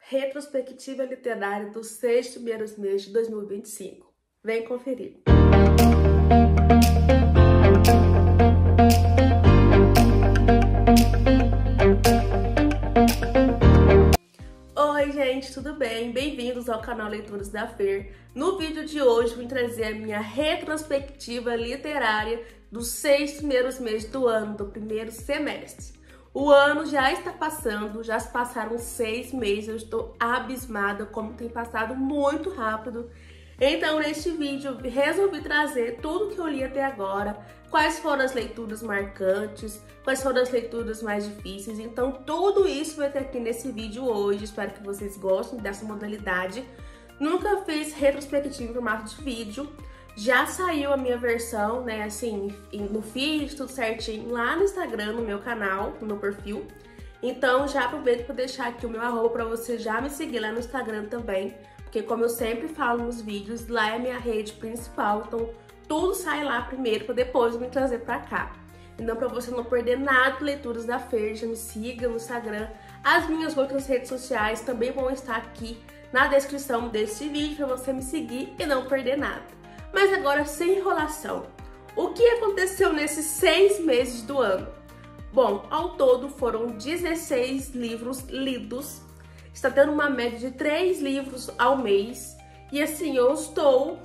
Retrospectiva literária dos 6 primeiros meses de 2025. Vem conferir. Oi gente, tudo bem? Bem-vindos ao canal Leituras da Fer. No vídeo de hoje vim trazer a minha retrospectiva literária dos 6 primeiros meses do ano, do primeiro semestre. O ano já está passando, já se passaram 6 meses, eu estou abismada como tem passado muito rápido. Então neste vídeo eu resolvi trazer tudo que eu li até agora, quais foram as leituras marcantes, quais foram as leituras mais difíceis. Então tudo isso vai ter aqui nesse vídeo hoje, espero que vocês gostem dessa modalidade. Nunca fiz retrospectiva em formato de vídeo. Já saiu a minha versão, né, assim, no feed, tudo certinho, lá no Instagram, no meu canal, no meu perfil. Então já aproveito para deixar aqui o meu arroba para você já me seguir lá no Instagram também, porque como eu sempre falo nos vídeos, lá é a minha rede principal, então tudo sai lá primeiro para depois me trazer para cá. Então para você não perder nada de Leituras da Fer, já me siga no Instagram. As minhas outras redes sociais também vão estar aqui na descrição desse vídeo para você me seguir e não perder nada. Mas agora, sem enrolação, o que aconteceu nesses 6 meses do ano? Bom, ao todo foram 16 livros lidos, está tendo uma média de 3 livros ao mês, e assim, eu estou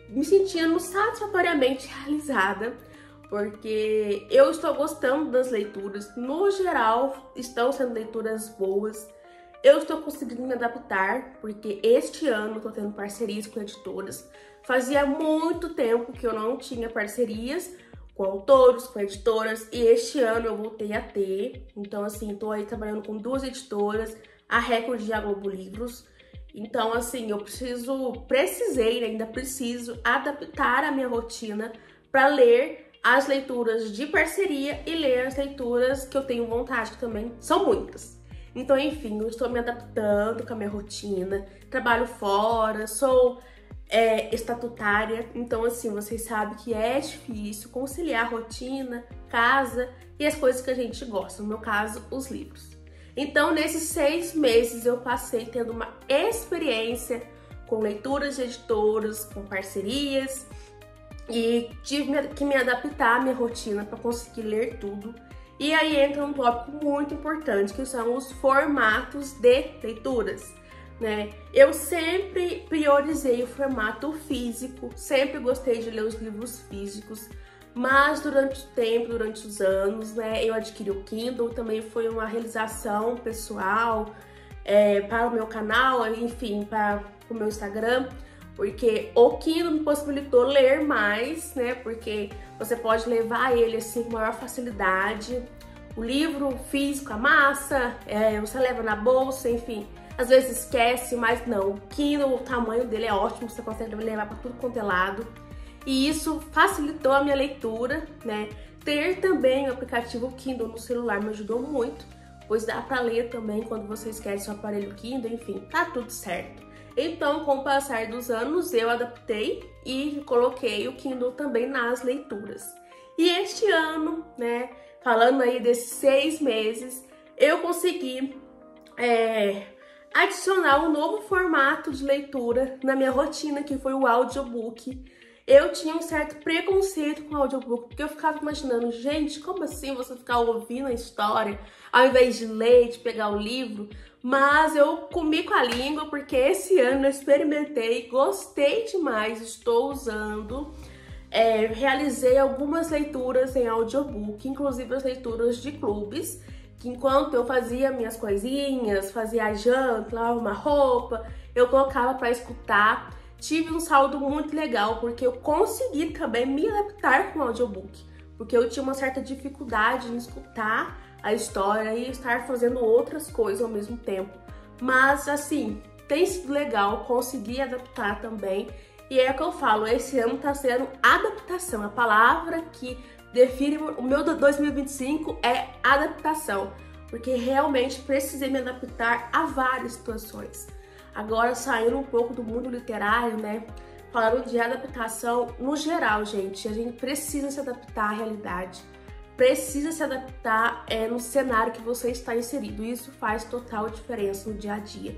me sentindo satisfatoriamente realizada, porque eu estou gostando das leituras, no geral estão sendo leituras boas. Eu estou conseguindo me adaptar, porque este ano eu tô tendo parcerias com editoras. Fazia muito tempo que eu não tinha parcerias com autores, com editoras, e este ano eu voltei a ter. Então, assim, tô aí trabalhando com 2 editoras, a Record e a Globo Livros. Então, assim, eu precisei, ainda preciso adaptar a minha rotina para ler as leituras de parceria e ler as leituras que eu tenho vontade, que também são muitas. Então, enfim, eu estou me adaptando com a minha rotina, trabalho fora, sou estatutária, então assim, vocês sabem que é difícil conciliar a rotina, casa e as coisas que a gente gosta, no meu caso, os livros. Então, nesses 6 meses eu passei tendo uma experiência com leituras de editoras, com parcerias, e tive que me adaptar à minha rotina para conseguir ler tudo. E aí entra um tópico muito importante, que são os formatos de leituras, né? Eu sempre priorizei o formato físico, sempre gostei de ler os livros físicos, mas durante o tempo, durante os anos, né, eu adquiri o Kindle, também foi uma realização pessoal para o meu canal, enfim, para o meu Instagram, porque o Kindle me possibilitou ler mais, né? Porque você pode levar ele assim com maior facilidade. O livro físico, a massa, você leva na bolsa, enfim. Às vezes esquece, mas não. O Kindle, o tamanho dele é ótimo, você consegue levar para tudo quanto é lado. E isso facilitou a minha leitura, né? Ter também o aplicativo Kindle no celular me ajudou muito, pois dá para ler também quando você esquece o aparelho Kindle, enfim, tá tudo certo. Então, com o passar dos anos, eu adaptei e coloquei o Kindle também nas leituras. E este ano, né, falando aí desses 6 meses, eu consegui adicionar um novo formato de leitura na minha rotina, que foi o audiobook. Eu tinha um certo preconceito com o audiobook, porque eu ficava imaginando, gente, como assim você ficar ouvindo a história ao invés de ler, de pegar o livro? Mas eu comi com a língua, porque esse ano eu experimentei, gostei demais, estou usando. Realizei algumas leituras em audiobook, inclusive as leituras de clubes, que enquanto eu fazia minhas coisinhas, fazia a janta, lavava uma roupa, eu colocava para escutar. Tive um saldo muito legal, porque eu consegui também me adaptar com o audiobook, porque eu tinha uma certa dificuldade em escutar a história e estar fazendo outras coisas ao mesmo tempo. Mas assim, tem sido legal, consegui adaptar também. E é o que eu falo, esse ano tá sendo adaptação. A palavra que define o meu 2025 é adaptação, porque realmente precisei me adaptar a várias situações. Agora, saindo um pouco do mundo literário, né, falando de adaptação no geral, gente, a gente precisa se adaptar à realidade, precisa se adaptar no cenário que você está inserido. Isso faz total diferença no dia a dia.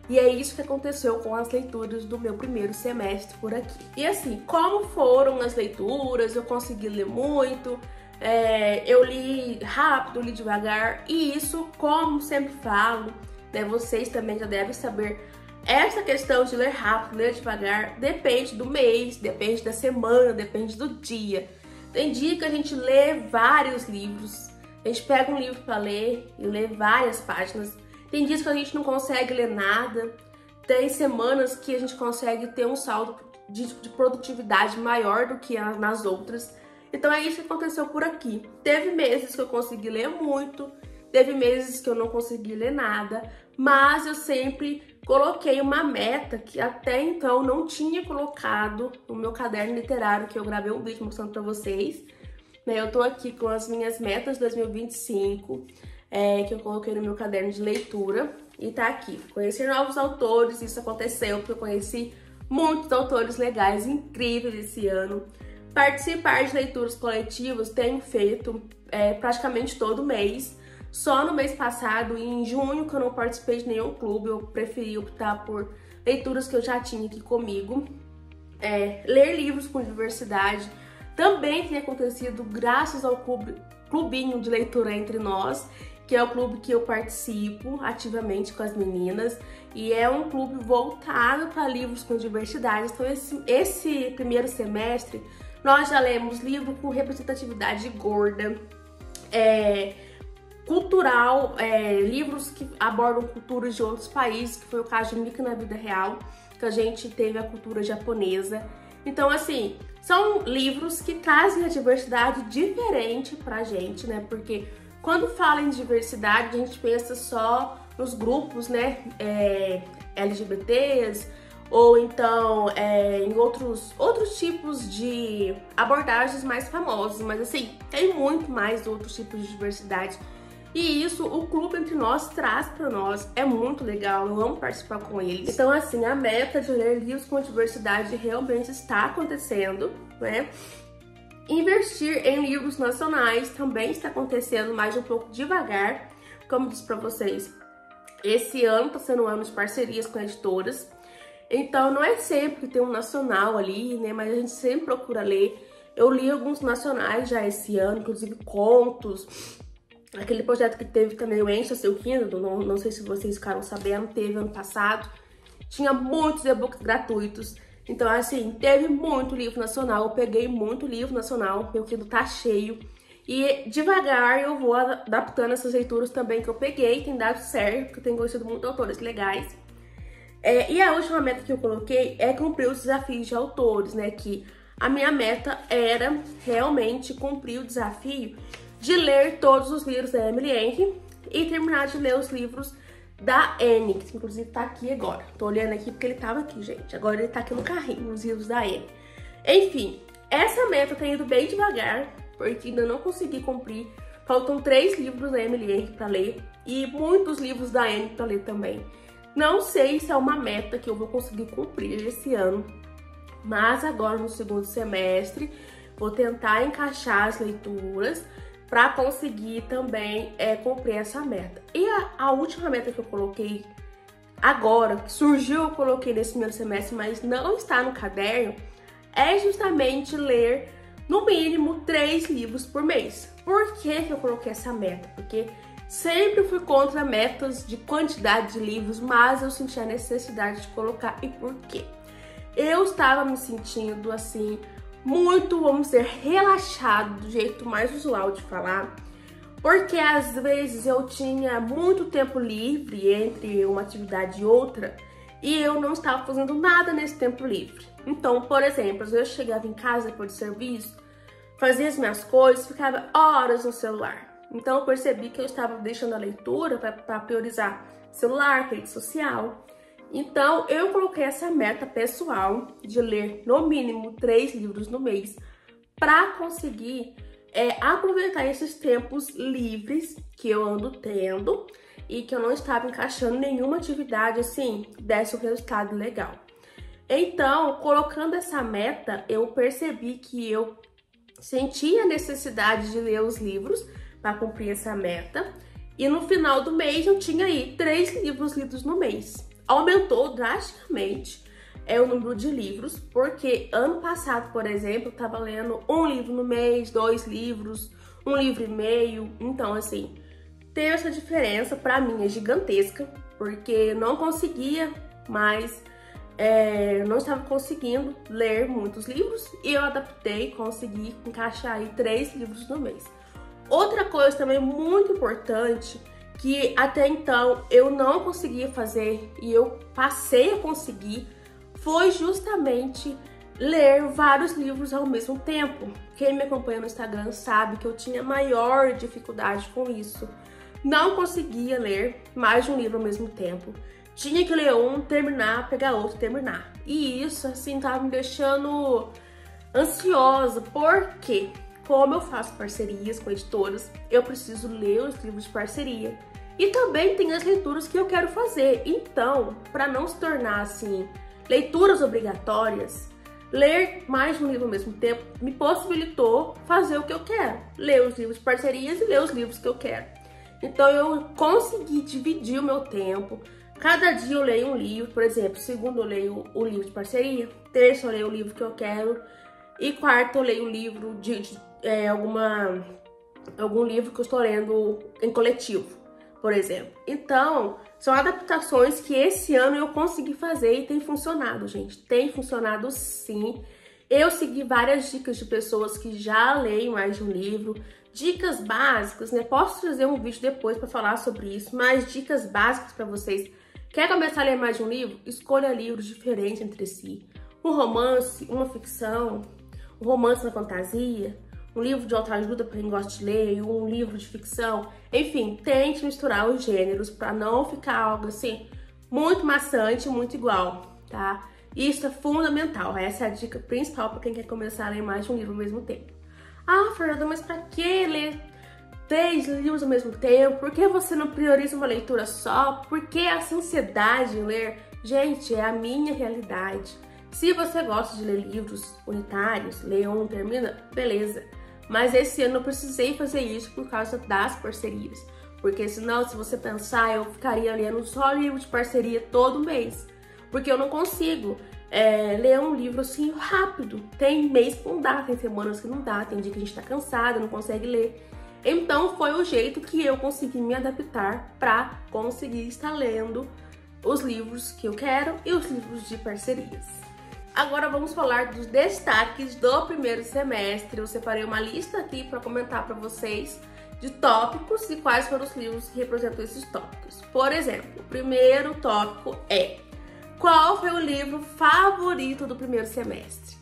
E é isso que aconteceu com as leituras do meu primeiro semestre por aqui. E assim, como foram as leituras? Eu consegui ler muito, eu li rápido, li devagar. E isso, como sempre falo, né, vocês também já devem saber, essa questão de ler rápido, ler devagar, depende do mês, depende da semana, depende do dia. Tem dia que a gente lê vários livros, a gente pega um livro para ler e lê várias páginas. Tem dias que a gente não consegue ler nada, tem semanas que a gente consegue ter um saldo de produtividade maior do que nas outras. Então é isso que aconteceu por aqui. Teve meses que eu consegui ler muito, teve meses que eu não consegui ler nada, mas eu sempre coloquei uma meta que até então não tinha colocado no meu caderno literário, que eu gravei um vídeo mostrando pra vocês. Eu tô aqui com as minhas metas 2025, que eu coloquei no meu caderno de leitura, e tá aqui. Conhecer novos autores, isso aconteceu porque eu conheci muitos autores legais, incríveis esse ano. Participar de leituras coletivas tenho feito praticamente todo mês. Só no mês passado, em junho, que eu não participei de nenhum clube, eu preferi optar por leituras que eu já tinha aqui comigo. Ler livros com diversidade também tem acontecido graças ao clubinho de leitura entre nós, que é o clube que eu participo ativamente com as meninas, e é um clube voltado para livros com diversidade. Então esse primeiro semestre nós já lemos livro com representatividade gorda, cultural, livros que abordam culturas de outros países, que foi o caso de Mika na Vida Real, que a gente teve a cultura japonesa. Então, assim, são livros que trazem a diversidade diferente pra gente, né? Porque quando fala em diversidade, a gente pensa só nos grupos, né, LGBTs, ou então em outros tipos de abordagens mais famosos. Mas, assim, tem muito mais outros tipos de diversidade. E isso o clube entre nós traz para nós, é muito legal, eu amo participar com eles. Então assim, a meta de ler livros com diversidade realmente está acontecendo, né? Investir em livros nacionais também está acontecendo, mas um pouco devagar. Como eu disse para vocês, esse ano está sendo um ano de parcerias com editoras, então não é sempre que tem um nacional ali, né? Mas a gente sempre procura ler. Eu li alguns nacionais já esse ano, inclusive contos. Aquele projeto que teve também, o Encha Seu Kindle, não sei se vocês ficaram sabendo, teve ano passado. Tinha muitos e-books gratuitos. Então, assim, teve muito livro nacional. Eu peguei muito livro nacional, meu Kindle tá cheio. E devagar eu vou adaptando essas leituras também que eu peguei. Tem dado certo, porque eu tenho conhecido muitos autores legais. E a última meta que eu coloquei é cumprir os desafios de autores, né? Que a minha meta era realmente cumprir o desafio de ler todos os livros da Emily Henry e terminar de ler os livros da Anne, que inclusive tá aqui agora. Tô olhando aqui porque ele tava aqui, gente. Agora ele tá aqui no carrinho, os livros da Anne. Enfim, essa meta tá indo bem devagar, porque ainda não consegui cumprir. Faltam 3 livros da Emily Henry pra ler e muitos livros da Anne pra ler também. Não sei se é uma meta que eu vou conseguir cumprir esse ano, mas agora no segundo semestre vou tentar encaixar as leituras para conseguir também cumprir essa meta. E a última meta que eu coloquei agora, que surgiu, eu coloquei nesse primeiro semestre, mas não está no caderno, é justamente ler no mínimo 3 livros por mês. Por que eu coloquei essa meta? Porque sempre fui contra metas de quantidade de livros, mas eu senti a necessidade de colocar. E por quê? Eu estava me sentindo assim, muito, vamos dizer, relaxado, do jeito mais usual de falar, porque às vezes eu tinha muito tempo livre entre uma atividade e outra e eu não estava fazendo nada nesse tempo livre. Então, por exemplo, às vezes eu chegava em casa depois do serviço, fazia as minhas coisas, ficava horas no celular. Então eu percebi que eu estava deixando a leitura para priorizar celular, rede social. Então, eu coloquei essa meta pessoal de ler no mínimo 3 livros no mês para conseguir aproveitar esses tempos livres que eu ando tendo e que eu não estava encaixando nenhuma atividade assim, desse um resultado legal. Então, colocando essa meta, eu percebi que eu senti a necessidade de ler os livros para cumprir essa meta. E no final do mês eu tinha aí 3 livros lidos no mês. Aumentou drasticamente o número de livros, porque ano passado, por exemplo, eu estava lendo 1 livro no mês, 2 livros, 1 livro e meio. Então, assim, ter essa diferença para mim é gigantesca, porque não conseguia mais, não estava conseguindo ler muitos livros e eu adaptei, consegui encaixar aí 3 livros no mês. Outra coisa também muito importante, que até então eu não conseguia fazer e eu passei a conseguir, foi justamente ler vários livros ao mesmo tempo. Quem me acompanha no Instagram sabe que eu tinha maior dificuldade com isso. Não conseguia ler mais de um livro ao mesmo tempo. Tinha que ler um, terminar, pegar outro, terminar. E isso, assim, tava me deixando ansiosa, porque como eu faço parcerias com editoras, eu preciso ler os livros de parceria. E também tem as leituras que eu quero fazer. Então, para não se tornar, assim, leituras obrigatórias, ler mais de um livro ao mesmo tempo me possibilitou fazer o que eu quero. Ler os livros de parcerias e ler os livros que eu quero. Então, eu consegui dividir o meu tempo. Cada dia eu leio um livro, por exemplo, segunda eu leio o livro de parceria, terça eu leio o livro que eu quero e quarta eu leio o livro algum livro que eu estou lendo em coletivo, por exemplo. Então, são adaptações que esse ano eu consegui fazer e tem funcionado, gente. Tem funcionado sim. Eu segui várias dicas de pessoas que já leem mais de um livro, dicas básicas, né? Posso trazer um vídeo depois para falar sobre isso, mas dicas básicas para vocês. Quer começar a ler mais de um livro? Escolha livros diferentes entre si. Um romance, uma ficção, um romance na fantasia, um livro de autoajuda para quem gosta de ler, um livro de ficção. Enfim, tente misturar os gêneros para não ficar algo assim muito maçante, muito igual, tá? Isso é fundamental. Essa é a dica principal para quem quer começar a ler mais de um livro ao mesmo tempo. Ah, Fernanda, mas para que ler 3 livros ao mesmo tempo? Por que você não prioriza uma leitura só? Por que essa ansiedade em ler? Gente, é a minha realidade. Se você gosta de ler livros unitários, leia um, termina, beleza. Mas esse ano eu precisei fazer isso por causa das parcerias. Porque senão, se você pensar, eu ficaria lendo só livro de parceria todo mês. Porque eu não consigo ler um livro assim rápido. Tem mês que não dá, tem semanas que não dá, tem dia que a gente tá cansado, não consegue ler. Então foi o jeito que eu consegui me adaptar para conseguir estar lendo os livros que eu quero e os livros de parcerias. Agora vamos falar dos destaques do primeiro semestre. Eu separei uma lista aqui para comentar para vocês de tópicos e quais foram os livros que representam esses tópicos. Por exemplo, o primeiro tópico é: qual foi o livro favorito do primeiro semestre?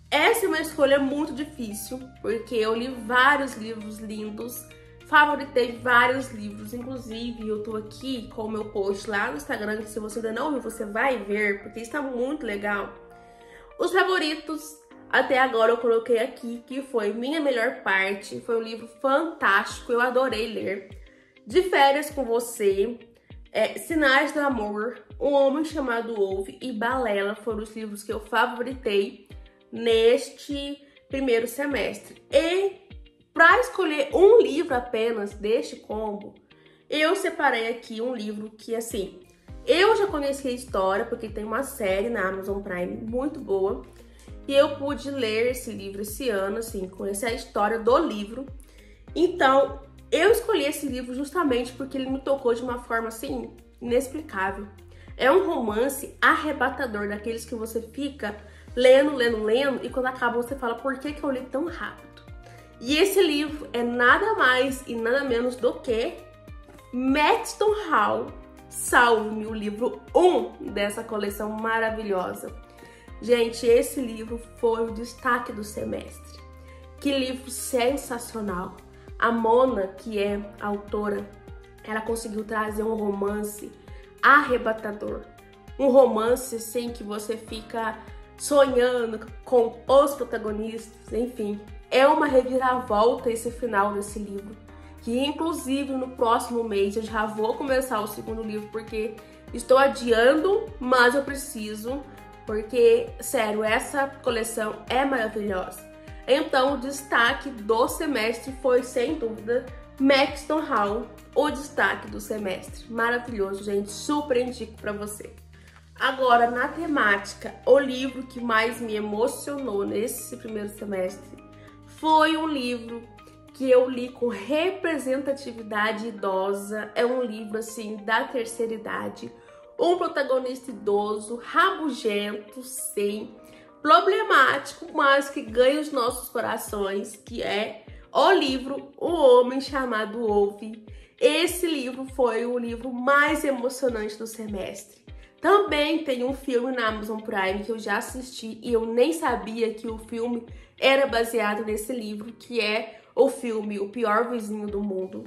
Essa é uma escolha muito difícil, porque eu li vários livros lindos, favoritei vários livros, inclusive eu tô aqui com o meu post lá no Instagram, que se você ainda não viu, você vai ver, porque está muito legal. Os favoritos, até agora eu coloquei aqui, que foi Minha Melhor Parte, foi um livro fantástico, eu adorei ler. De Férias com Você, Sinais do Amor, Um Homem Chamado Ove e Balela foram os livros que eu favoritei neste primeiro semestre. E para escolher um livro apenas deste combo, eu separei aqui um livro que, assim, eu já conheci a história, porque tem uma série na Amazon Prime muito boa, e eu pude ler esse livro esse ano, assim, conhecer a história do livro. Então, eu escolhi esse livro justamente porque ele me tocou de uma forma, assim, inexplicável. É um romance arrebatador, daqueles que você fica lendo, e quando acaba você fala, por que eu li tão rápido? E esse livro é nada mais e nada menos do que Maxton Hall, Salve-me, o livro 1 dessa coleção maravilhosa. Gente, esse livro foi o destaque do semestre. Que livro sensacional! A Mona, que é a autora, ela conseguiu trazer um romance arrebatador. Um romance, assim, que você fica sonhando com os protagonistas, enfim. É uma reviravolta esse final desse livro, que inclusive no próximo mês eu já vou começar o segundo livro, porque estou adiando, mas eu preciso, porque, sério, essa coleção é maravilhosa. Então, o destaque do semestre foi, sem dúvida, Maxton Hall, o destaque do semestre. Maravilhoso, gente, super indico para você. Agora, na temática, o livro que mais me emocionou nesse primeiro semestre foi um livro que eu li com representatividade idosa. É um livro, assim, da terceira idade. Um protagonista idoso, rabugento, sim, problemático, mas que ganha os nossos corações, que é o livro O Homem Chamado Ove. Esse livro foi o livro mais emocionante do semestre. Também tem um filme na Amazon Prime que eu já assisti e eu nem sabia que o filme era baseado nesse livro, que é o filme O Pior Vizinho do Mundo.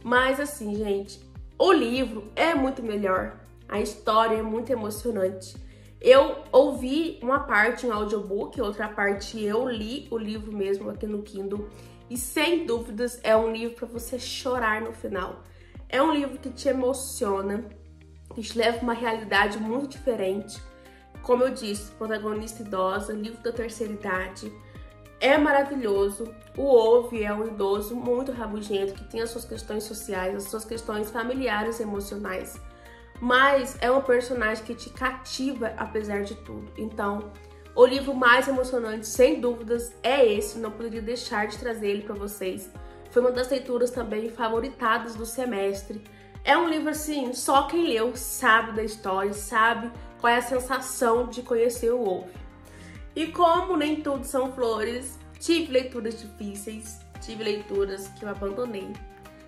Mas assim, gente, o livro é muito melhor. A história é muito emocionante. Eu ouvi uma parte em audiobook, outra parte eu li o livro mesmo aqui no Kindle. E sem dúvidas é um livro para você chorar no final. É um livro que te emociona, que te leva a uma realidade muito diferente. Como eu disse, protagonista idosa, livro da terceira idade. É maravilhoso. O Ove é um idoso muito rabugento, que tem as suas questões sociais, as suas questões familiares e emocionais. Mas é um personagem que te cativa apesar de tudo. Então, o livro mais emocionante, sem dúvidas, é esse. Não poderia deixar de trazer ele para vocês. Foi uma das leituras também favoritadas do semestre. É um livro assim, só quem leu sabe da história, sabe qual é a sensação de conhecer o Ove. E como nem tudo são flores, tive leituras difíceis, tive leituras que eu abandonei.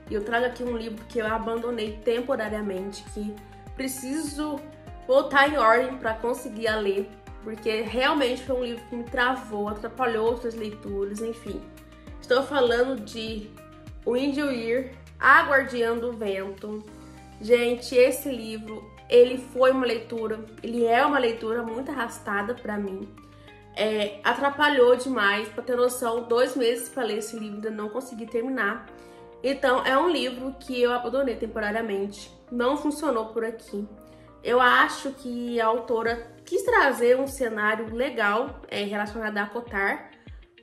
E eu trago aqui um livro que eu abandonei temporariamente, que preciso voltar em ordem para conseguir ler, porque realmente foi um livro que me travou, atrapalhou outras leituras, enfim. Estou falando de Wind Weir, A Guardiã do Vento. Gente, esse livro, ele é uma leitura muito arrastada para mim. Atrapalhou demais, para ter noção, 2 meses para ler esse livro, ainda não consegui terminar. Então, é um livro que eu abandonei temporariamente, não funcionou por aqui. Eu acho que a autora quis trazer um cenário legal relacionado a Cotar,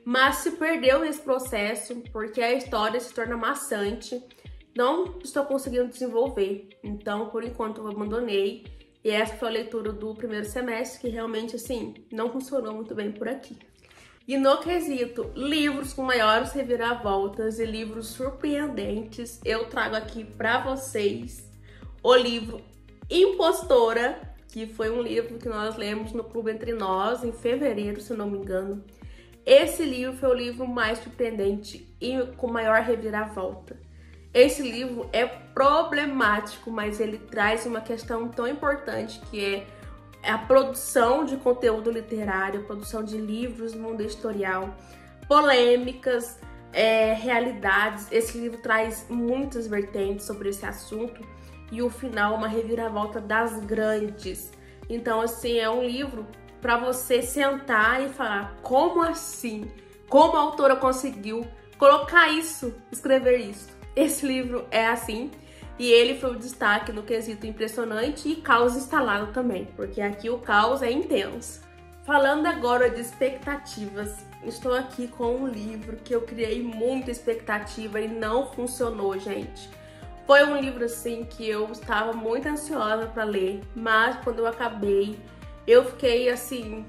mas se perdeu nesse processo porque a história se torna maçante. Não estou conseguindo desenvolver, então por enquanto eu abandonei. E essa foi a leitura do primeiro semestre, que realmente assim não funcionou muito bem por aqui. E no quesito livros com maiores reviravoltas e livros surpreendentes, eu trago aqui para vocês o livro Impostora, que foi um livro que nós lemos no Clube Entre Nós em fevereiro, se não me engano. Esse livro foi o livro mais surpreendente e com maior reviravolta. Esse livro é problemático, mas ele traz uma questão tão importante que é a produção de conteúdo literário, a produção de livros no mundo editorial, polêmicas, realidades. Esse livro traz muitas vertentes sobre esse assunto e o final, uma reviravolta das grandes. Então, assim, é um livro para você sentar e falar, como assim? Como a autora conseguiu colocar isso, escrever isso? Esse livro é assim, e ele foi o destaque no quesito impressionante e caos instalado também, porque aqui o caos é intenso. Falando agora de expectativas, estou aqui com um livro que eu criei muita expectativa e não funcionou, gente. Foi um livro assim que eu estava muito ansiosa para ler, mas quando eu acabei, eu fiquei assim,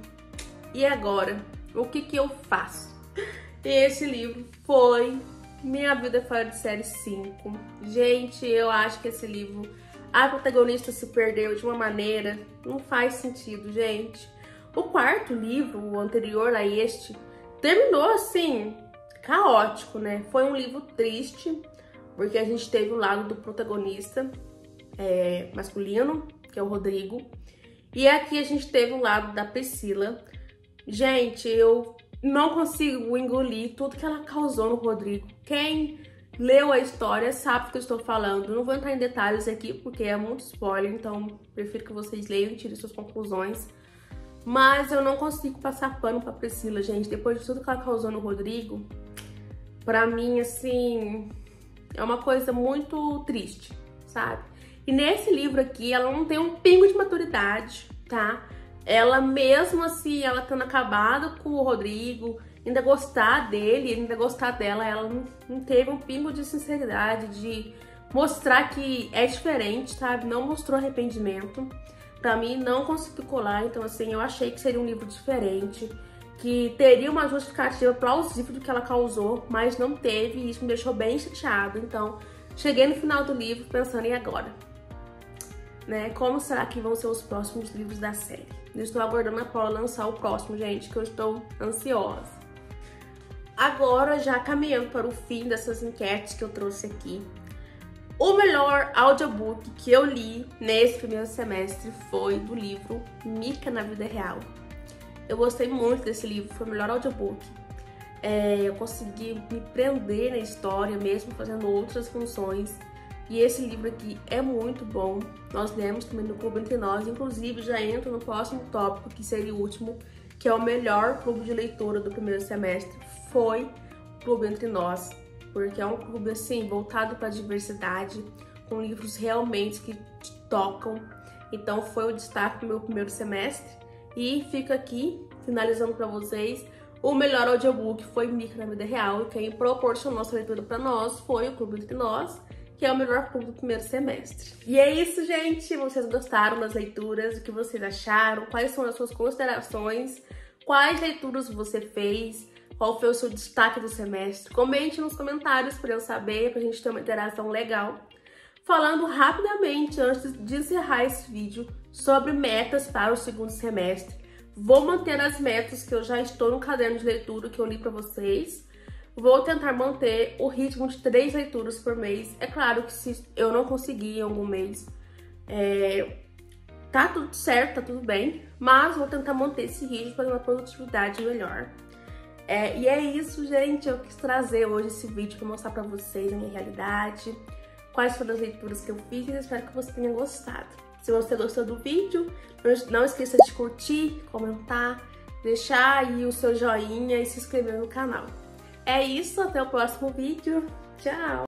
e agora? O que eu faço? E esse livro foi Minha Vida Fora de Série 5. Gente, eu acho que esse livro, a protagonista se perdeu de uma maneira, não faz sentido, gente. O quarto livro, o anterior a este, terminou assim, caótico, né? Foi um livro triste, porque a gente teve o lado do protagonista masculino, que é o Rodrigo, e aqui a gente teve o lado da Priscila. Gente, eu não consigo engolir tudo que ela causou no Rodrigo. Quem leu a história sabe do que eu estou falando. Não vou entrar em detalhes aqui porque é muito spoiler, então prefiro que vocês leiam e tirem suas conclusões. Mas eu não consigo passar pano pra Priscila, gente. Depois de tudo que ela causou no Rodrigo, pra mim, assim, é uma coisa muito triste, sabe? E nesse livro aqui, ela não tem um pingo de maturidade, tá? Ela, mesmo assim, ela tendo acabado com o Rodrigo, ainda gostar dele, ainda gostar dela. Ela não teve um pingo de sinceridade, de mostrar que é diferente, sabe? Não mostrou arrependimento. Pra mim, não conseguiu colar. Então, assim, eu achei que seria um livro diferente, que teria uma justificativa plausível do que ela causou, mas não teve, e isso me deixou bem chateado. Então, cheguei no final do livro pensando, e agora? Né? Como será que vão ser os próximos livros da série? Eu estou aguardando a Paula lançar o próximo, gente, que eu estou ansiosa. Agora, já caminhando para o fim dessas enquetes que eu trouxe aqui, o melhor audiobook que eu li nesse primeiro semestre foi do livro Mika na Vida Real. Eu gostei muito desse livro, foi o melhor audiobook. Eu consegui me prender na história, mesmo fazendo outras funções. E esse livro aqui é muito bom. Nós lemos também no Clube Entre Nós, inclusive já entra no próximo tópico, que seria o último, que é o melhor clube de leitura do primeiro semestre. Foi o Clube Entre Nós, porque é um clube assim, voltado para a diversidade, com livros realmente que te tocam. Então foi o destaque do meu primeiro semestre. E fica aqui, finalizando para vocês, o melhor audiobook foi Mika na Vida Real, e quem proporcionou essa leitura para nós foi o Clube Entre Nós, que é o melhor clube do primeiro semestre. E é isso, gente! Vocês gostaram das leituras? O que vocês acharam? Quais são as suas considerações? Quais leituras você fez? Qual foi o seu destaque do semestre? Comente nos comentários para eu saber, pra gente ter uma interação legal. Falando rapidamente, antes de encerrar esse vídeo, sobre metas para o segundo semestre. Vou manter as metas que eu já estou no caderno de leitura que eu li para vocês. Vou tentar manter o ritmo de 3 leituras por mês. É claro que se eu não conseguir em algum mês, tá tudo certo, tá tudo bem. Mas vou tentar manter esse ritmo para ter uma produtividade melhor. E é isso, gente. Eu quis trazer hoje esse vídeo para mostrar para vocês a minha realidade, quais foram as leituras que eu fiz, e espero que você tenha gostado. Se você gostou do vídeo, não esqueça de curtir, comentar, deixar aí o seu joinha e se inscrever no canal. É isso, até o próximo vídeo. Tchau!